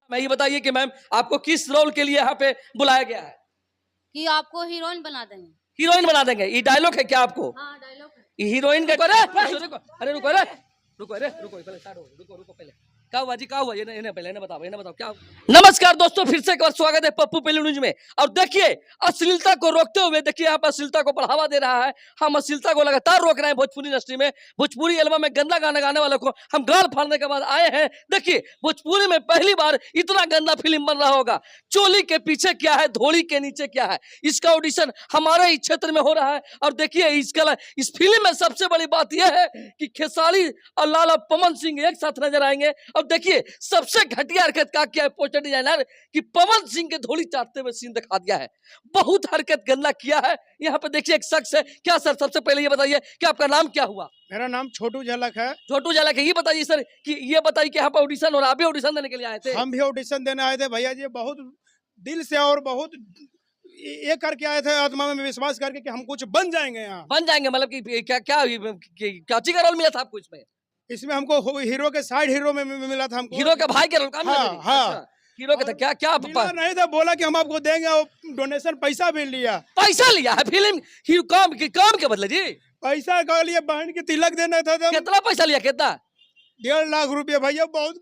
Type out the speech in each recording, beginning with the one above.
मैं ये बताइए कि मैम आपको किस रोल के लिए यहाँ पे बुलाया गया है? कि आपको हीरोइन बना देंगे। हीरोइन बना देंगे, ये डायलॉग है क्या आपको? हाँ, डायलॉग है। ये हीरोइन का अरे रुको पहले स्टार्ट हो, रुको पहले क्या हुआ जी, क्या हुआ? ये बताओ क्या हुआ? नमस्कार दोस्तों, फिर से एक बार स्वागत है पप्पू पेलू न्यूज में। और देखिए अश्लीलता को रोकते हुए देखिए यहाँ पर अश्लीलता को बढ़ावा दे रहा है। हम अश्लीलता को लगातार रोक रहे हैं भोजपुरी इंडस्ट्री में। भोजपुरी एल्बम में गंदा गाना गाने वालों को हम गाल फाड़ने के बाद आए हैं। देखिए भोजपुरी में पहली बार इतना गंदा फिल्म बन रहा होगा। चोली के पीछे क्या है, धोड़ी के नीचे क्या है, इसका ऑडिशन हमारे ही क्षेत्र में हो रहा है। और देखिए इस फिल्म में सबसे बड़ी बात यह है कि खेसारी और लाला पवन सिंह एक साथ नजर आएंगे। और देखिए सबसे घटिया हरकत क्या किया है पोस्टर डिजाइनर कि पवन सिंह के धोली चाटते हुए सीन दिखा दिया है। बहुत हरकत गंदा किया है। यहाँ पे देखिए एक शख्स है। क्या सर, सबसे पहले ये बताइए कि आपका नाम क्या हुआ? मेरा नाम छोटू झलक है। छोटू झलक है। ये बताइए सर कि ये बताइए कि यहाँ पे ऑडिशन हो रहा है, आप भी ऑडिशन देने के लिए आए थे? हम भी ऑडिशन देने आए थे भैया जी, बहुत दिल से और बहुत ये करके आए थे, आत्मा में विश्वास करके कि हम कुछ बन जाएंगे यहाँ। बन जाएंगे मतलब कि क्या चीज का रोल मिला था आपको इसमें? इसमें हमको हीरो के साइड हीरो में मिला था हमको। हीरो के भाई के रोल का? हाँ। हीरो का था। क्या मिला नहीं था, बोला कि हम आपको देंगे और डोनेशन पैसा भी लिया। पैसा लिया है फिल्म काम के बदले जी? पैसा का लिए बहन की तिलक देना था। कितना पैसा लिया? कितना? 1.5 लाख रुपया भैया, बहुत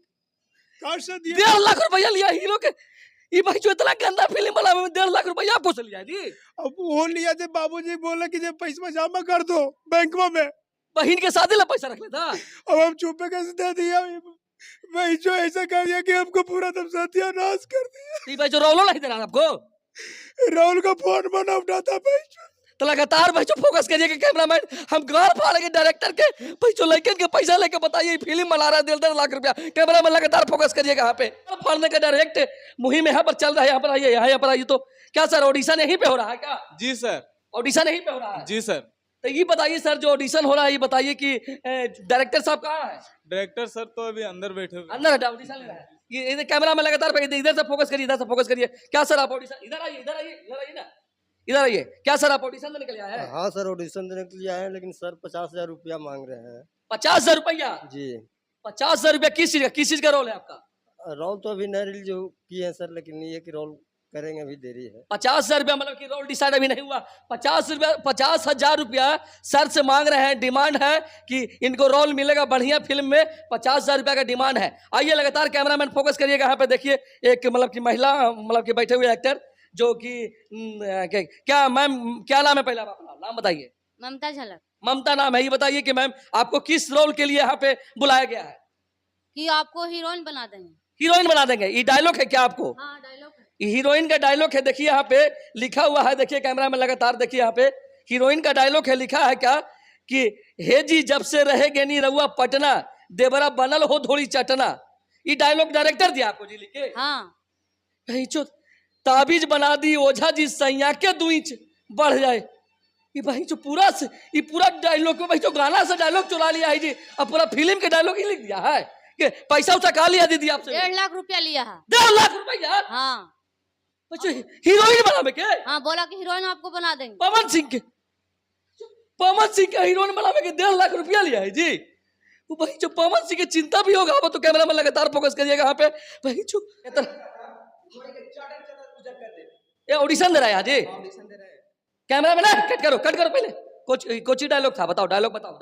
काश से दिया। 1.5 लाख रुपया लिया हीरो के? ये भाई जो इतना गंदा फिल्म बना 1.5 लाख रुपया आपको से लिया जी? अब वो लिया थे, बाबूजी बोले कि पैसा जमा कर दो बैंक में। बहन के शादी ला पैसा रख लेता। अब हम चुपे कैसे दे दिया भाई, जो ऐसा कर दिया कि हमको पूरा दम सत्यानाश कर दिया। भाई जो रोलो नहीं दे रहा आपको? राहुल का फोन बना उठाता भाई। तो लगातार भाई जो फोकस करिए कि कैमरामैन हम गाल फाड़ेंगे डायरेक्टर के। भाई जो लड़कन के पैसा लेके बताइए फिल्म बना रहा है 1.5 लाख रुपया। कैमरामैन लगातार फोकस करिएगा यहाँ पे। फाड़ने का डायरेक्ट मुहिम यहाँ पर चल रहा है। यहाँ पर आइए। तो क्या सर ऑडिशन यहीं पे हो रहा है क्या? जी सर। ऑडिशन यहीं पे हो रहा है? जी सर। तो ये बताइए सर, जो ऑडिशन हो रहा है ये बताइए कि डायरेक्टर साहब कहाँ है? डायरेक्टर सर तो अभी अंदर बैठे हुए। अंदर हटा, ऑडिशन ले रहा है। ये कैमरा में लगातार इधर से फोकस करिए, इधर से फोकस करिए। क्या सर आप ऑडिशन, इधर आइए ना, इधर आइए। क्या सर आप ऑडिशन देने के लिए आए हैं? हाँ सर, ऑडिशन देने के लिए आए हैं, लेकिन सर 50,000 रुपया मांग रहे हैं। 50,000 रुपया? जी। 50,000 रुपया किस चीज का रोल है आपका? रोल तो अभी नहीं रिलीज किए हैं सर, लेकिन ये कि रोल करेंगे, अभी देरी है। 50,000 रुपया मतलब कि रोल डिसाइड अभी नहीं हुआ। 50,000 रुपया सर से मांग रहे हैं। डिमांड है कि इनको रोल मिलेगा बढ़िया फिल्म में। 50,000 रुपया का डिमांड है। आइए लगातार कैमरामैन फोकस करिएगा। यहाँ पे देखिए एक मतलब कि महिला मतलब कि बैठे हुए एक्टर जो कि क्या मैम क्या नाम है? पहले आप अपना नाम बताइए। ममता झलक। ममता नाम है। ये बताइए कि मैम आपको किस रोल के लिए यहाँ पे बुलाया गया है? कि आपको हीरोइन बना देंगे। हीरोइन बना देंगे, ये डायलॉग है क्या आपको? हाँ, डायलॉग है। हीरोइन का डायलॉग है। देखिए यहाँ पे लिखा हुआ है, देखिए कैमरा में लगातार देखिए यहाँ पे हीरोइन का डायलॉग है। लिखा है क्या कि हे जी जब से रहेगे नी रउआ पटना, देवरा बनल हो धोड़ी चटना। ये डायलॉग डायरेक्टर दिया आपको जी लिखे? हाँ। ताबीज बना दी ओझा जी सैया के 2 इंच बढ़ जाए। ये भाई जो पूरा डायलॉग में भाई जो गाना से डायलॉग चुरा लिया है जी, अब पूरा फिल्म के डायलॉग ही लिख दिया है कि पैसा उसा कहा लिया दीदी आपसे? 1.5 लाख रुपया लिया है। 1.5 लाख रुपया? हाँ। हीरोइन बनावे के? हाँ, बोला कि हीरोइन आपको बना देंगे। पवन सिंह के हीरोइन बनावे के 1.5 लाख रुपया लिया है जी। वो भाई जो पवन सिंह की चिंता भी होगा वो तो कैमरा में लगातार फोकस करिएगा यहाँ पे। भाई जो ये ऑडिशन दे रहा है आज जी? कैमरा में ना कट करो पहले। कोची डायलॉग था, बताओ डायलॉग बताओ।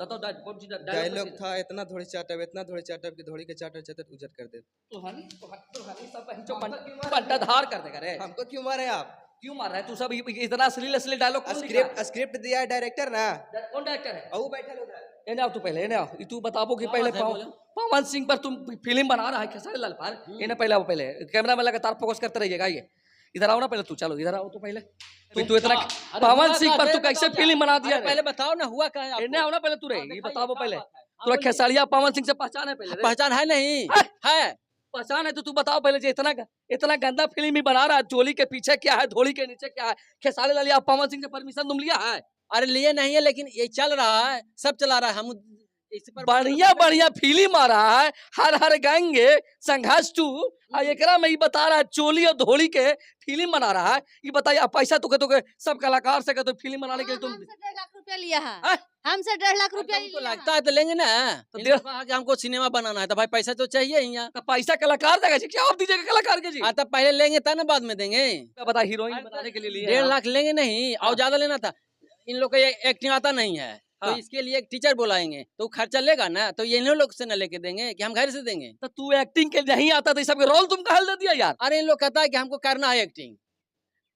डायलॉग था इतना थोड़ी चाटब की धोड़ी के चाटर उजट कर दे। पंटाधार कर देगा रे। हमको क्यों मारे आप? क्यों मार रहा है तू? सब इतना अश्लील डायलॉग? स्क्रिप्ट दिया है डायरेक्टर ना। कौन डायरेक्टर है? वो बैठा उधर। इन्हें आओ तू पहले, इन्हें आओ। तू बताओ कि पहले पवन सिंह पर तुम फिल्म बना रहा है खेसारी लाल पर। इन्हें पहले कैमरा में लगातार फोकस करते रहिएगा। ये इधर आओ ना पहले, तू चलो इधर आओ तो पहले। तू इतना पवन सिंह पर तू कैसे फिल्म बना दिया? पहले बताओ ना हुआ क्या है? इन्हें आओ ना पहले, तू ये बताओ पहले। तू खेसारिया पवन सिंह से पहचान है? पहले पहचान है नहीं है? पहचान है तो तू बताओ पहले। इतना गंदा फिल्म ही बना रहा है। चोली के पीछे क्या है, धोली के नीचे क्या है? खेसारी लाल पवन सिंह से परमिशन तुम लिया है? अरे लिए नहीं है, लेकिन ये चल रहा है, सब चला रहा है। हम बढ़िया फिल्म आ रहा है, हर गंगे संघर्ष 2। एकरा में ये बता रहा है चोली और धोली के फिल्म बना रहा है। ये बताइए पैसा तो सब कलाकार से तो फिल्म बनाने के लिए तुम 1.5 लाख रुपया लिया है। हमसे 1.5 लाख रुपया तुमको लिया लगता है तो लेंगे ना। तो डेढ़- कहा कि हमको सिनेमा बनाना है तो भाई पैसा तो चाहिए ही यहाँ। तो पैसा कलाकार देगा जी, क्या आप दीजिएगा कलाकार के जी? हाँ तब पहले लेंगे तब ना बाद में देंगे। बता हीरोइन बनाने के लिए लिए 1.5 आप। लाख लेंगे नहीं और ज्यादा लेना था। इन लोग को ये एक्टिंग आता नहीं है तो हाँ। इसके लिए एक टीचर बुलाएंगे तो खर्चा लेगा ना, तो ये इन लोग से ना लेके देंगे कि हम घर से देंगे। तो तू एक्टिंग के नहीं आता तो ये सबके रोल तुम कहा दे दिया यार? अरे इन लोग कहता है कि हमको करना है एक्टिंग।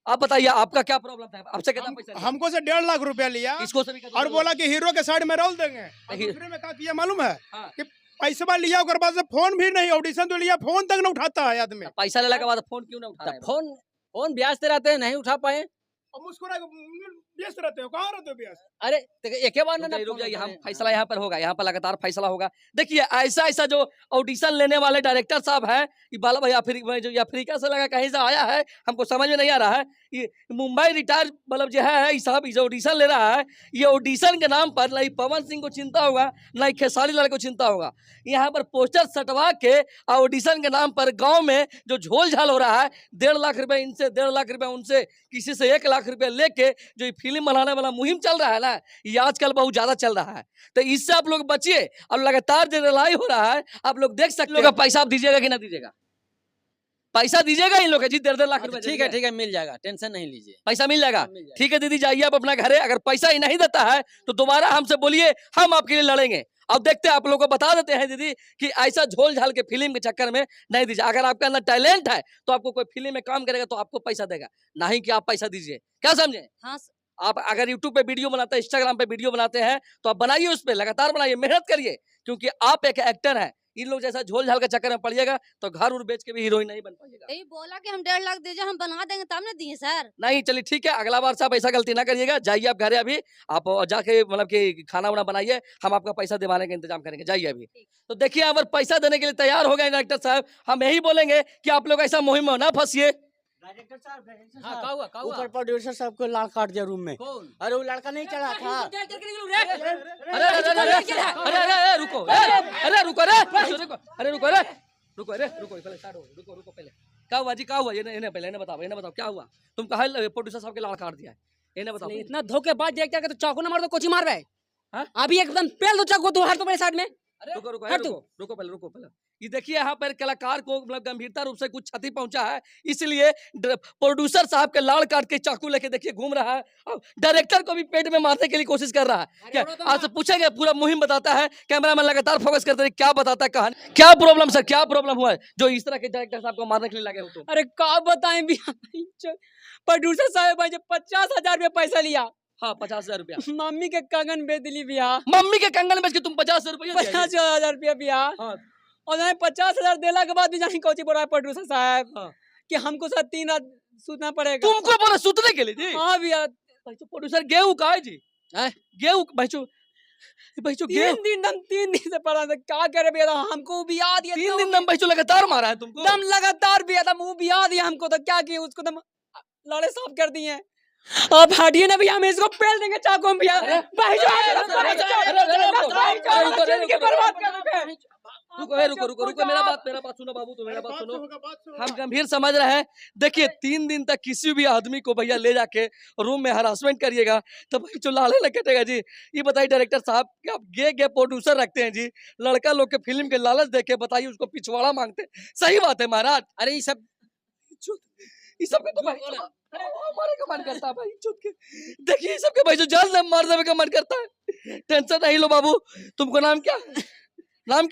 आप बताइए आपका क्या प्रॉब्लम था? आपसे कितना पैसा लिया? हमको से 1.5 लाख रुपया लिया इसको से भी कितना और लिया? बोला कि हीरो के साइड में रोल देंगे। और हीरो- दूसरे में क्या किया मालूम है हाँ। कि पैसा लिया और बाद से फोन भी नहीं, ऑडिशन तो लिया, फोन तक न उठाता है आदमी। पैसा लेने के बाद फोन क्यों ना उठा रहा है? फोन ब्याज से रहते हैं नहीं उठा पाए। और मुस्कुरा के व्यस्त रहते हो, कहाँ रहते हो व्यस्त? अरे तो एक बार ना रुक जाइए, हम फैसला यहाँ पर होगा, यहाँ पर लगातार फैसला होगा। देखिए ऐसा जो ऑडिशन लेने वाले डायरेक्टर साहब हैं, ये बाला भाई जो अफ्रीका से लगा कहीं से आया है, हमको समझ में नहीं आ रहा है। ये मुंबई रिटायर मतलब जो है ये साहब जो ऑडिशन ले रहा है, ये ऑडिशन के नाम पर नहीं पवन सिंह को चिंता होगा ना खेसारी लाल को चिंता होगा। यहाँ पर पोस्टर सटवा के ऑडिशन के नाम पर गाँव में जो झोल झाल हो रहा है, 1.5 लाख रुपए इनसे, 1.5 लाख रुपए उनसे, किसी से 1 लाख रुपए लेके जो ये फिल्म बनाने वाला मुहिम चल रहा है ना, ये आजकल बहुत ज्यादा चल रहा है। तो इससे आप लोग बचिए। और लगातार जो लड़ाई हो रहा है आप लोग देख सकते हो। पैसा आप दीजिएगा कि ना दीजिएगा? पैसा दीजिएगा इन लोग का जी, 1.5 लाख रुपए। ठीक है मिल जाएगा, टेंशन नहीं लीजिए, पैसा मिल जाएगा। मिल जाएगा। ठीक है दीदी, जाइए आप अपना घरे। अगर पैसा ही नहीं देता है तो दोबारा हमसे बोलिए, हम आपके लिए लड़ेंगे। अब देखते हैं, आप लोगों को बता देते हैं दीदी कि ऐसा झोल झाल के फिल्म के चक्कर में नहीं दीजिए। अगर आपके अंदर टैलेंट है तो आपको कोई फिल्म में काम करेगा तो आपको पैसा देगा, नहीं कि आप पैसा दीजिए। क्या समझे? हाँ आप अगर यूट्यूब पे वीडियो बनाते हैं, इंस्टाग्राम पे वीडियो बनाते हैं तो आप बनाइए, उस पर लगातार बनाइए, मेहनत करिए, क्योंकि आप एक एक्टर हैं। इन लोग जैसा झोल झाल के चक्कर में पड़िएगा तो घर उर बेच के भी हीरोइन नहीं बन पाइएगा। यही बोला कि हम 1.5 लाख दीजिए, हम बना देंगे, तब ना दिए सर। नहीं चलिए ठीक है, अगला बार से आप ऐसा गलती ना करिएगा। जाइए आप घरे अभी, आप जाके मतलब कि खाना वाना बनाइए, हम आपका पैसा दिवाने का इंतजाम करेंगे। जाइए अभी। तो देखिए अगर पैसा देने के लिए तैयार हो गए डायरेक्टर साहब, हम यही बोलेंगे कि आप लोग ऐसा मुहिम में ना फंसिए। डायरेक्टर साहब हाँ का हुआ ऊपर प्रोड्यूसर साहब को लाल काट दिया रूम में। कौन? अरे वो लड़का नहीं चढ़ा था। अरे रुको, अरे रुको, पहले स्टार्ट हो, रुको पहले। क्या हुआ जी, क्या हुआ? इन्हें पहले इन्हें बताओ क्या हुआ? तुम कहा प्रोड्यूसर साहब के लाल काट दिया है, इन्हें बताओ। इतना धोखेबाज डायरेक्टर का तो चाकू ना मार दो, कोची मार बे। हाँ? अभी एकदम पेल दो चाकू, तू हट तो मेरे साइड में। रुको पहले। ये देखिए यहाँ पर कलाकार को मतलब गंभीरता रूप से कुछ क्षति पहुंचा है, इसलिए प्रोड्यूसर साहब के लाल काट के चाकू लेके देखिए घूम रहा है। अब डायरेक्टर को भी पेट में मारने के लिए कोशिश कर रहा है। क्या आपसे पूछेंगे? पूरा मुहिम बताता है, कैमरामैन लगातार फोकस करते हैं, क्या बताता है कहानी, क्या प्रॉब्लम सर, क्या प्रॉब्लम हुआ है जो इस तरह के डायरेक्टर साहब को मारने के लिए लगे हो? तो अरे का बताएं भी, प्रोड्यूसर साहब भाई जो 50,000 रुपया पैसा लिया, हाँ 50,000 रुपया मम्मी के कंगन बेच दिली भैया। मम्मी के कंगन बेच के तुम 50,000 रुपया 50,000 रुपया भैया। हाँ। और 50,000 देला के बाद भी जानी कोची बोला है प्रोड्यूसर साहब हाँ। कि हमको सर 3 रात सूतना पड़ेगा। तुमको बोला सुतने के लिए जी? हाँ भैया। प्रोड्यूसर गेहूं का है जी? गेहूं गेहूं 3 दिन से पड़ा था, क्या करे भैया, हमको भी याद दिया 3 दिन दम भाई लगातार मारा है तुमको? दम लगातार भी था, मुंह भी याद दिया हमको, तो क्या किया उसको दम लाड़े साफ कर दिए। अब हटिए ना भैया, हम इसको पेल देंगे चाकू में भैया। रुको मेरा बात सुनो बाबू, तो मेरा बात सुनो। हम गंभीर समझ रहे हैं। देखिए 3 दिन तक किसी भी आदमी को भैया ले जाके रूम में हरासमेंट करिएगा तो भाई जो लाले न कटेगा जी। ये बताइए डायरेक्टर साहब कि आप गे प्रोड्यूसर रखते हैं जी, लड़का लोग के फिल्म के लालच देके बताइए उसको पिछवाड़ा मांगते हैं। सही बात है महाराज। अरे ये सब का तो भाई मारे का मन करता है भाई चुप के। देखिए ये सबके भाई जो जान से मार देने का मन करता है। टेंशन नहीं लो बाबू। तुमको नाम क्या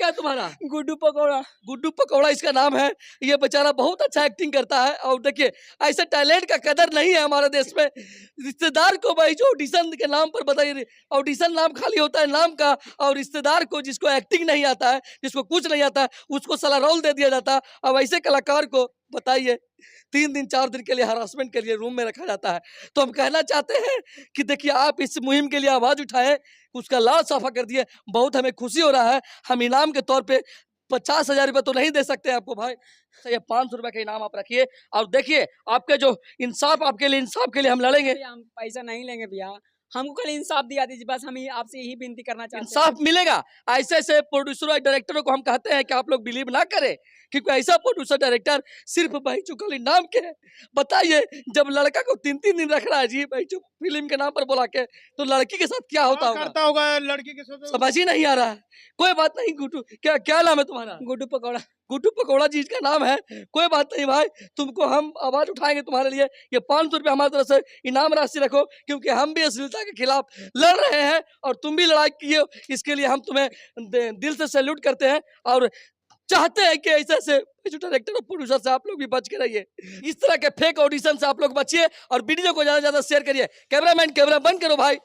है तुम्हारा? गुड्डू पकौड़ा। गुड्डू पकौड़ा इसका नाम है। ये बेचारा बहुत अच्छा एक्टिंग करता है। और देखिए ऐसे टैलेंट का कदर नहीं है हमारे देश में। रिश्तेदार को भाई जो ऑडिशन के नाम पर बताइए, ऑडिशन नाम खाली होता है नाम का, और रिश्तेदार को जिसको एक्टिंग नहीं आता है, जिसको कुछ नहीं आता है, उसको साला रोल दे दिया जाता है। अब ऐसे कलाकार को बताइए 3 दिन 4 दिन के लिए हरासमेंट के लिए रूम में रखा जाता है। तो हम कहना चाहते हैं कि देखिए आप इस मुहिम के लिए आवाज उठाएं, उसका लाल साफा कर दिए। बहुत हमें खुशी हो रहा है। हम इनाम के तौर पे 50,000 रुपये तो नहीं दे सकते आपको भाई, सही 500 रुपए का इनाम आप रखिए। और देखिए आपके जो इंसाफ, आपके लिए इंसाफ के लिए हम लड़ेंगे। हम पैसा नहीं लेंगे भैया, हमको कल इंसाफ दिया दीजिए, बस हम आपसे यही विनती करना चाहते हैं। इंसाफ मिलेगा। ऐसे ऐसे प्रोड्यूसर और डायरेक्टरों को हम कहते हैं कि आप लोग बिलीव ना करें, क्योंकि ऐसा प्रोड्यूसर डायरेक्टर सिर्फ बहीचू खाली नाम के हैं। बताइए, जब लड़का को 3-3 दिन रख रहा है जी बहीचू फिल्म के नाम पर बुला के, तो लड़की के साथ क्या होता क्या होगा करता होगा लड़की के साथ? समझ ही नहीं आ रहा है। कोई बात नहीं गुड्डू, क्या क्या नाम है तुम्हारा? गुड्डू पकौड़ा। गुड्डू पकौड़ा जी का नाम है। कोई बात नहीं भाई, तुमको हम आवाज उठाएंगे तुम्हारे लिए। ये 500 रुपये हमारी तरफ से इनाम राशि रखो, क्योंकि हम भी अश्लीलता के खिलाफ लड़ रहे हैं और तुम भी लड़ाई किए हो। इसके लिए हम तुम्हें दिल से सैल्यूट करते हैं और चाहते हैं कि ऐसे ऐसे डायरेक्टर और प्रोड्यूसर से आप लोग भी बच के रहिए। इस तरह के फेक ऑडिशन से आप लोग बचिए और वीडियो को ज्यादा से ज्यादा शेयर करिए। कैमरामैन कैमरा बंद करो भाई।